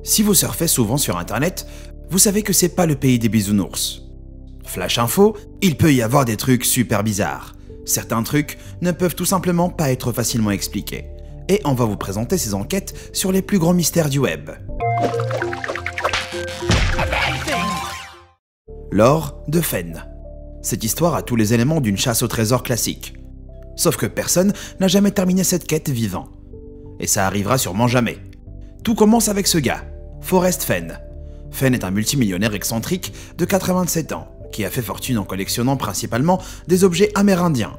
Si vous surfez souvent sur internet, vous savez que c'est pas le pays des bisounours. Flash info, il peut y avoir des trucs super bizarres. Certains trucs ne peuvent tout simplement pas être facilement expliqués. Et on va vous présenter ces enquêtes sur les plus grands mystères du web. L'or de Fenn. Cette histoire a tous les éléments d'une chasse au trésor classique. Sauf que personne n'a jamais terminé cette quête vivant. Et ça arrivera sûrement jamais. Tout commence avec ce gars, Forrest Fenn. Fenn est un multimillionnaire excentrique de 87 ans, qui a fait fortune en collectionnant principalement des objets amérindiens.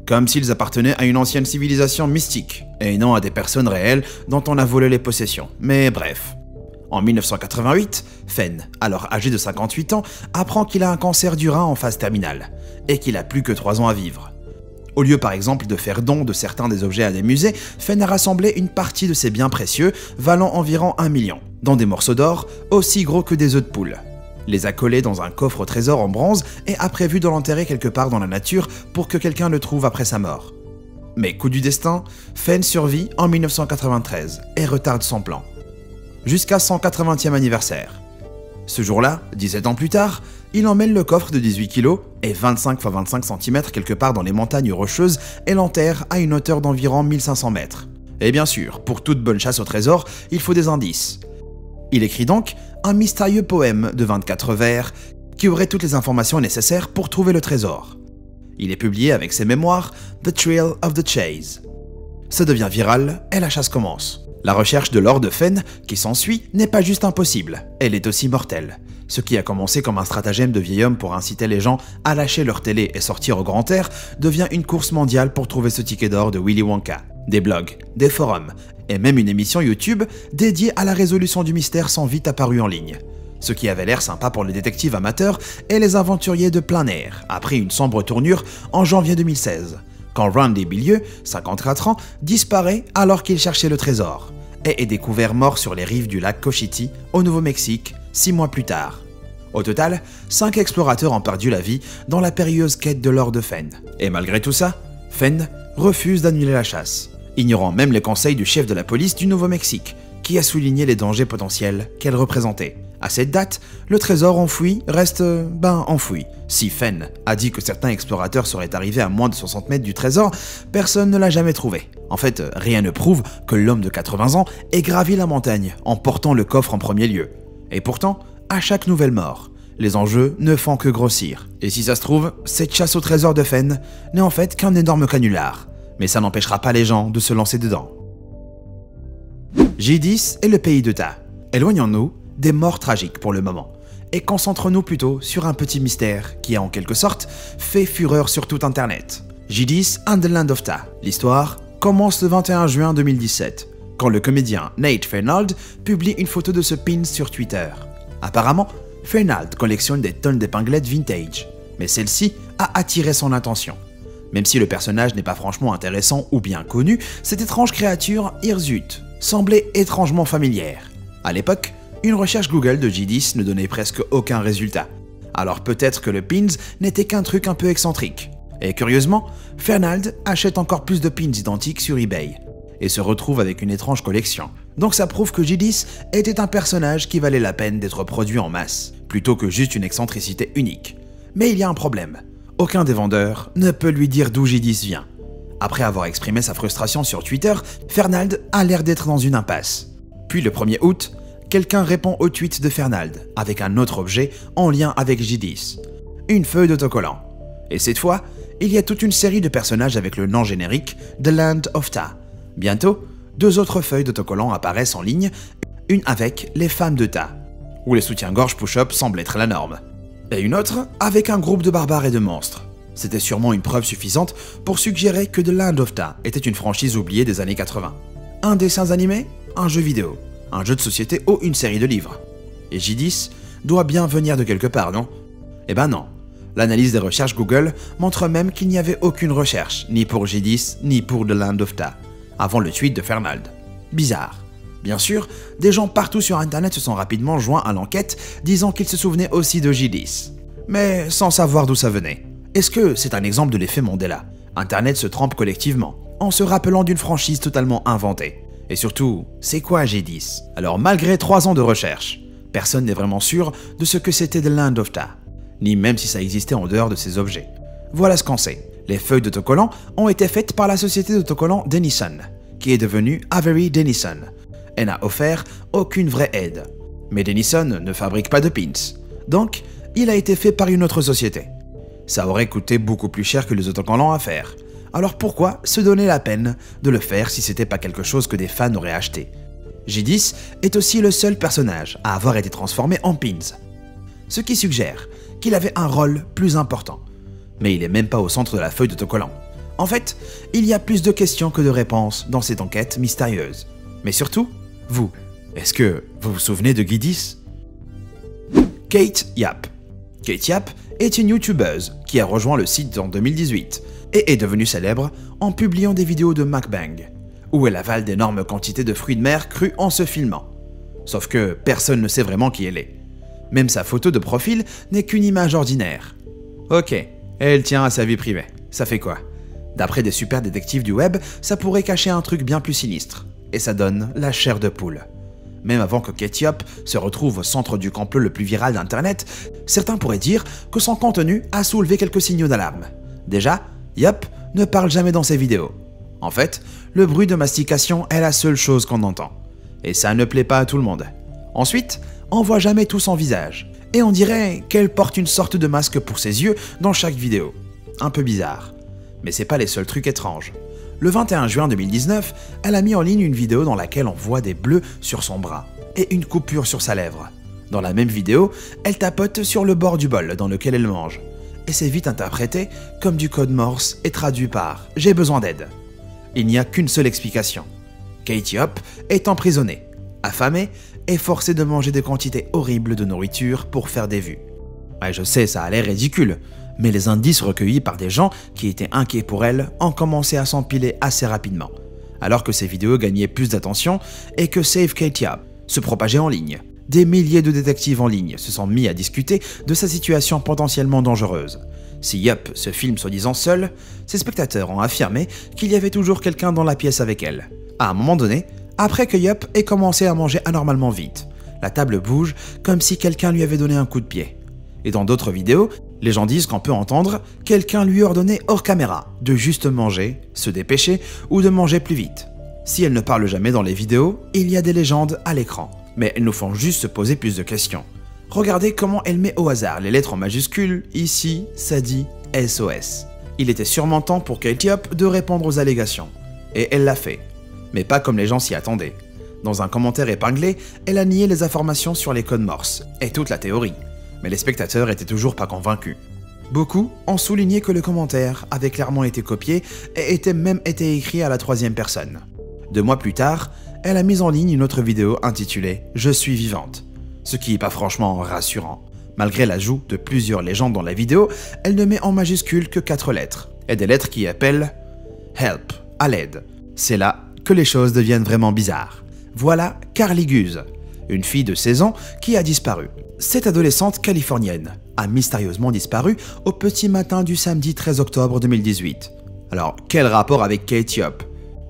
Comme s'ils appartenaient à une ancienne civilisation mystique, et non à des personnes réelles dont on a volé les possessions. Mais bref. En 1988, Fenn, alors âgé de 58 ans, apprend qu'il a un cancer du rein en phase terminale, et qu'il a plus que 3 ans à vivre. Au lieu par exemple de faire don de certains des objets à des musées, Fenn a rassemblé une partie de ses biens précieux, valant environ 1 million, dans des morceaux d'or aussi gros que des œufs de poule. Les a collés dans un coffre au trésor en bronze et a prévu de l'enterrer quelque part dans la nature pour que quelqu'un le trouve après sa mort. Mais coup du destin, Fenn survit en 1993 et retarde son plan. Jusqu'à son 80e anniversaire. Ce jour-là, 17 ans plus tard, il emmène le coffre de 18 kg et 25 x 25 cm quelque part dans les montagnes rocheuses et l'enterre à une hauteur d'environ 1500 mètres. Et bien sûr, pour toute bonne chasse au trésor, il faut des indices. Il écrit donc un mystérieux poème de 24 vers qui aurait toutes les informations nécessaires pour trouver le trésor. Il est publié avec ses mémoires The Thrill of the Chase. Ça devient viral et la chasse commence. La recherche de l'or de Fenn qui s'ensuit n'est pas juste impossible, elle est aussi mortelle. Ce qui a commencé comme un stratagème de vieil homme pour inciter les gens à lâcher leur télé et sortir au grand air devient une course mondiale pour trouver ce ticket d'or de Willy Wonka. Des blogs, des forums et même une émission YouTube dédiée à la résolution du mystère sont vite apparus en ligne. Ce qui avait l'air sympa pour les détectives amateurs et les aventuriers de plein air a pris une sombre tournure en janvier 2016. Quand Randy Billieux, 54 ans, disparaît alors qu'il cherchait le trésor, et est découvert mort sur les rives du lac Cochiti, au Nouveau-Mexique, 6 mois plus tard. Au total, 5 explorateurs ont perdu la vie dans la périlleuse quête de l'or de Fenn. Et malgré tout ça, Fenn refuse d'annuler la chasse, ignorant même les conseils du chef de la police du Nouveau-Mexique, qui a souligné les dangers potentiels qu'elle représentait. À cette date, le trésor enfoui reste, enfoui. Si Fenn a dit que certains explorateurs seraient arrivés à moins de 60 mètres du trésor, personne ne l'a jamais trouvé. En fait, rien ne prouve que l'homme de 80 ans ait gravi la montagne en portant le coffre en premier lieu. Et pourtant, à chaque nouvelle mort, les enjeux ne font que grossir. Et si ça se trouve, cette chasse au trésor de Fenn n'est en fait qu'un énorme canular. Mais ça n'empêchera pas les gens de se lancer dedans. J10 et le pays de Ta. Éloignons-nous des morts tragiques pour le moment, et concentrons-nous plutôt sur un petit mystère qui a en quelque sorte fait fureur sur tout internet. J10 and the Land of Ta. L'histoire commence le 21 juin 2017, quand le comédien Nate Fernald publie une photo de ce pin sur Twitter. Apparemment, Fernald collectionne des tonnes d'épinglettes vintage, mais celle-ci a attiré son attention. Même si le personnage n'est pas franchement intéressant ou bien connu, cette étrange créature hirsute semblait étrangement familière. À l'époque, une recherche Google de J10 ne donnait presque aucun résultat. Alors peut-être que le pins n'était qu'un truc un peu excentrique. Et curieusement, Fernald achète encore plus de pins identiques sur eBay et se retrouve avec une étrange collection. Donc ça prouve que J10 était un personnage qui valait la peine d'être produit en masse, plutôt que juste une excentricité unique. Mais il y a un problème. Aucun des vendeurs ne peut lui dire d'où J10 vient. Après avoir exprimé sa frustration sur Twitter, Fernald a l'air d'être dans une impasse. Puis le 1er août, quelqu'un répond au tweet de Fernald avec un autre objet en lien avec J10, une feuille d'autocollant. Et cette fois, il y a toute une série de personnages avec le nom générique The Land of Ta. Bientôt, 2 autres feuilles d'autocollant apparaissent en ligne, une avec les femmes de Ta, où les soutiens-gorge push-up semblent être la norme, et une autre avec un groupe de barbares et de monstres. C'était sûrement une preuve suffisante pour suggérer que The Land of Ta était une franchise oubliée des années 80. Un dessin animé, un jeu vidéo, un jeu de société ou une série de livres. Et J10 doit bien venir de quelque part, non? Eh ben non. L'analyse des recherches Google montre même qu'il n'y avait aucune recherche, ni pour J10, ni pour The Land of Ta, avant le tweet de Fernald. Bizarre. Bien sûr, des gens partout sur internet se sont rapidement joints à l'enquête, disant qu'ils se souvenaient aussi de J10. Mais sans savoir d'où ça venait. Est-ce que c'est un exemple de l'effet Mandela? Internet se trompe collectivement, en se rappelant d'une franchise totalement inventée. Et surtout, c'est quoi G10? Alors malgré 3 ans de recherche, personne n'est vraiment sûr de ce que c'était The Land of Ta, ni même si ça existait en dehors de ces objets. Voilà ce qu'on sait. Les feuilles d'autocollants ont été faites par la société d'autocollants Denison, qui est devenue Avery Dennison, et n'a offert aucune vraie aide. Mais Denison ne fabrique pas de pins, donc il a été fait par une autre société. Ça aurait coûté beaucoup plus cher que les autocollants à faire. Alors pourquoi se donner la peine de le faire si c'était pas quelque chose que des fans auraient acheté? G10 est aussi le seul personnage à avoir été transformé en pins, ce qui suggère qu'il avait un rôle plus important. Mais il est même pas au centre de la feuille d'autocollant. En fait, il y a plus de questions que de réponses dans cette enquête mystérieuse. Mais surtout, vous, est-ce que vous vous souvenez de G10? Kate Yap. Kate Yap est une youtubeuse qui a rejoint le site en 2018 et est devenue célèbre en publiant des vidéos de mukbang, où elle avale d'énormes quantités de fruits de mer crus en se filmant. Sauf que personne ne sait vraiment qui elle est. Même sa photo de profil n'est qu'une image ordinaire. Ok, elle tient à sa vie privée. Ça fait quoi? D'après des super détectives du web, ça pourrait cacher un truc bien plus sinistre. Et ça donne la chair de poule. Même avant que Kate Yap se retrouve au centre du complot le plus viral d'Internet, certains pourraient dire que son contenu a soulevé quelques signaux d'alarme. Déjà, Yap ne parle jamais dans ses vidéos. En fait, le bruit de mastication est la seule chose qu'on entend. Et ça ne plaît pas à tout le monde. Ensuite, on voit jamais tout son visage. Et on dirait qu'elle porte une sorte de masque pour ses yeux dans chaque vidéo. Un peu bizarre. Mais c'est pas les seuls trucs étranges. Le 21 juin 2019, elle a mis en ligne une vidéo dans laquelle on voit des bleus sur son bras et une coupure sur sa lèvre. Dans la même vidéo, elle tapote sur le bord du bol dans lequel elle mange. Et c'est vite interprété comme du code Morse et traduit par « J'ai besoin d'aide ». Il n'y a qu'une seule explication. Kate Yap est emprisonnée, affamée et forcée de manger des quantités horribles de nourriture pour faire des vues. Ouais, je sais, ça a l'air ridicule, mais les indices recueillis par des gens qui étaient inquiets pour elle ont commencé à s'empiler assez rapidement, alors que ces vidéos gagnaient plus d'attention et que Save Kate Yap se propageait en ligne. Des milliers de détectives en ligne se sont mis à discuter de sa situation potentiellement dangereuse. Si Yap se filme soi-disant seule, ses spectateurs ont affirmé qu'il y avait toujours quelqu'un dans la pièce avec elle. À un moment donné, après que Yap ait commencé à manger anormalement vite, la table bouge comme si quelqu'un lui avait donné un coup de pied. Et dans d'autres vidéos, les gens disent qu'on peut entendre quelqu'un lui ordonner hors caméra de juste manger, se dépêcher ou de manger plus vite. Si elle ne parle jamais dans les vidéos, il y a des légendes à l'écran. Mais elles nous font juste se poser plus de questions. Regardez comment elle met au hasard les lettres en majuscules, ici, ça dit SOS. Il était sûrement temps pour Kate Yap de répondre aux allégations. Et elle l'a fait. Mais pas comme les gens s'y attendaient. Dans un commentaire épinglé, elle a nié les informations sur les codes Morse et toute la théorie. Mais les spectateurs étaient toujours pas convaincus. Beaucoup ont souligné que le commentaire avait clairement été copié et était même été écrit à la 3e personne. 2 mois plus tard, elle a mis en ligne une autre vidéo intitulée « Je suis vivante », ce qui n'est pas franchement rassurant. Malgré l'ajout de plusieurs légendes dans la vidéo, elle ne met en majuscule que 4 lettres, et des lettres qui appellent « Help », à l'aide. C'est là que les choses deviennent vraiment bizarres. Voilà Carly Guse, une fille de 16 ans qui a disparu. Cette adolescente californienne a mystérieusement disparu au petit matin du samedi 13 octobre 2018. Alors, quel rapport avec Kate Yap?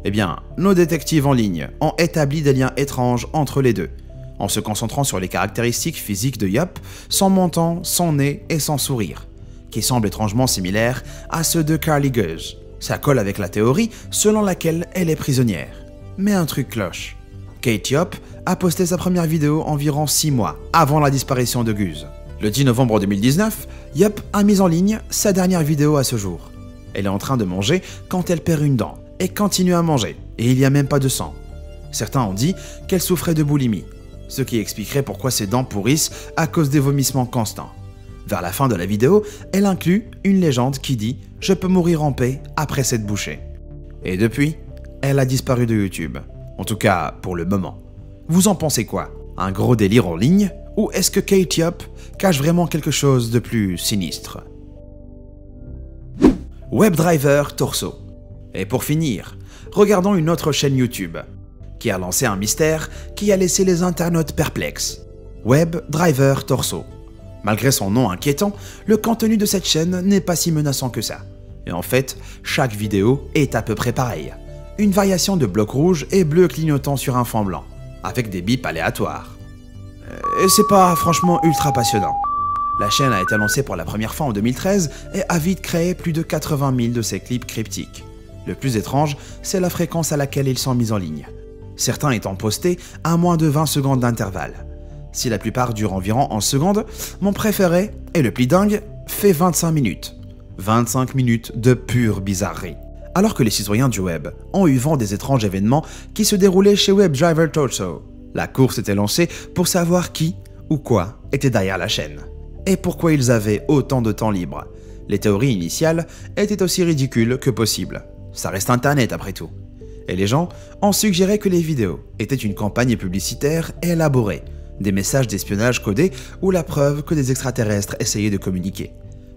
Eh bien, nos détectives en ligne ont établi des liens étranges entre les deux, en se concentrant sur les caractéristiques physiques de Yap, son menton, son nez et son sourire, qui semblent étrangement similaires à ceux de Carly Guse. Ça colle avec la théorie selon laquelle elle est prisonnière. Mais un truc cloche. Kate Yap a posté sa première vidéo environ 6 mois avant la disparition de Guse. Le 10 novembre 2019, Yap a mis en ligne sa dernière vidéo à ce jour. Elle est en train de manger quand elle perd une dent et continue à manger, et il n'y a même pas de sang. Certains ont dit qu'elle souffrait de boulimie, ce qui expliquerait pourquoi ses dents pourrissent à cause des vomissements constants. Vers la fin de la vidéo, elle inclut une légende qui dit « Je peux mourir en paix après cette bouchée ». Et depuis, elle a disparu de YouTube. En tout cas, pour le moment. Vous en pensez quoi? Un gros délire en ligne? Ou est-ce que Kate Yap cache vraiment quelque chose de plus sinistre? WebDriver Torso. Et pour finir, regardons une autre chaîne YouTube, qui a lancé un mystère qui a laissé les internautes perplexes. WebDriver Torso. Malgré son nom inquiétant, le contenu de cette chaîne n'est pas si menaçant que ça. Et en fait, chaque vidéo est à peu près pareille. une variation de bloc rouge et bleu clignotant sur un fond blanc, avec des bips aléatoires. Et c'est pas franchement ultra passionnant. La chaîne a été lancée pour la première fois en 2013 et a vite créé plus de 80 000 de ses clips cryptiques. Le plus étrange, c'est la fréquence à laquelle ils sont mis en ligne. Certains étant postés à moins de 20 secondes d'intervalle. Si la plupart durent environ 11 secondes, mon préféré, et le plus dingue, fait 25 minutes. 25 minutes de pure bizarrerie. Alors que les citoyens du web ont eu vent des étranges événements qui se déroulaient chez WebDriver Torso, la course était lancée pour savoir qui ou quoi était derrière la chaîne. Et pourquoi ils avaient autant de temps libre. Les théories initiales étaient aussi ridicules que possible. Ça reste Internet après tout. Et les gens ont suggéré que les vidéos étaient une campagne publicitaire élaborée, des messages d'espionnage codés ou la preuve que des extraterrestres essayaient de communiquer.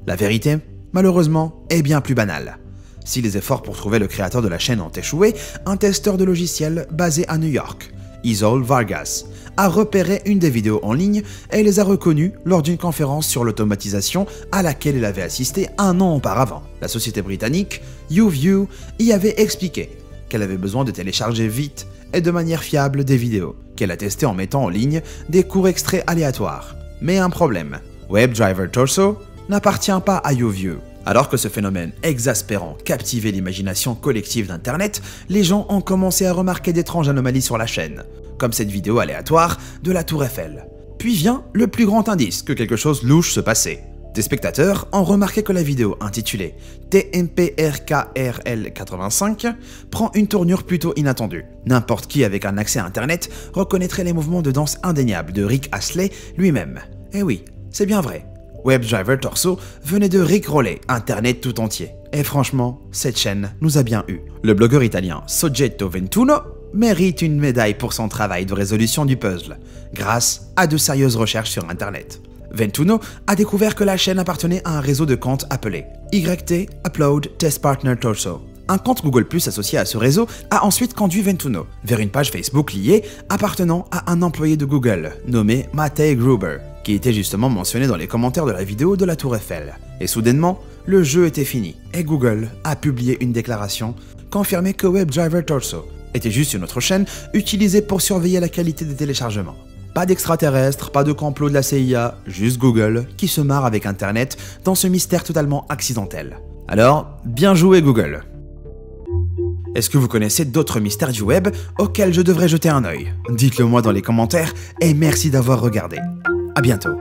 La vérité, malheureusement, est bien plus banale. Si les efforts pour trouver le créateur de la chaîne ont échoué, un testeur de logiciels basé à New York, Isol Vargas, a repéré une des vidéos en ligne et les a reconnues lors d'une conférence sur l'automatisation à laquelle il avait assisté un an auparavant. La société britannique YouView y avait expliqué qu'elle avait besoin de télécharger vite et de manière fiable des vidéos, qu'elle a testées en mettant en ligne des courts extraits aléatoires. Mais un problème, WebDriver Torso n'appartient pas à YouView. Alors que ce phénomène exaspérant captivait l'imagination collective d'Internet, les gens ont commencé à remarquer d'étranges anomalies sur la chaîne, comme cette vidéo aléatoire de la Tour Eiffel. Puis vient le plus grand indice que quelque chose louche se passait. Des spectateurs ont remarqué que la vidéo intitulée TMPRKRL85 prend une tournure plutôt inattendue. N'importe qui avec un accès à Internet reconnaîtrait les mouvements de danse indéniables de Rick Astley lui-même. Et oui, c'est bien vrai. WebDriver Torso venait de rickroller Internet tout entier. Et franchement, cette chaîne nous a bien eu. Le blogueur italien Soggetto Ventuno mérite une médaille pour son travail de résolution du puzzle, grâce à de sérieuses recherches sur Internet. Ventuno a découvert que la chaîne appartenait à un réseau de comptes appelé YT Upload Test Partner Torso. Un compte Google+ associé à ce réseau a ensuite conduit Ventuno vers une page Facebook liée appartenant à un employé de Google nommé Matej Gruber, qui était justement mentionné dans les commentaires de la vidéo de la Tour Eiffel. Et soudainement, le jeu était fini et Google a publié une déclaration confirmant que WebDriver Torso était juste une autre chaîne utilisée pour surveiller la qualité des téléchargements. Pas d'extraterrestres, pas de complot de la CIA, juste Google qui se marre avec Internet dans ce mystère totalement accidentel. Alors, bien joué Google. Est-ce que vous connaissez d'autres mystères du web auxquels je devrais jeter un œil? Dites-le moi dans les commentaires et merci d'avoir regardé. À bientôt.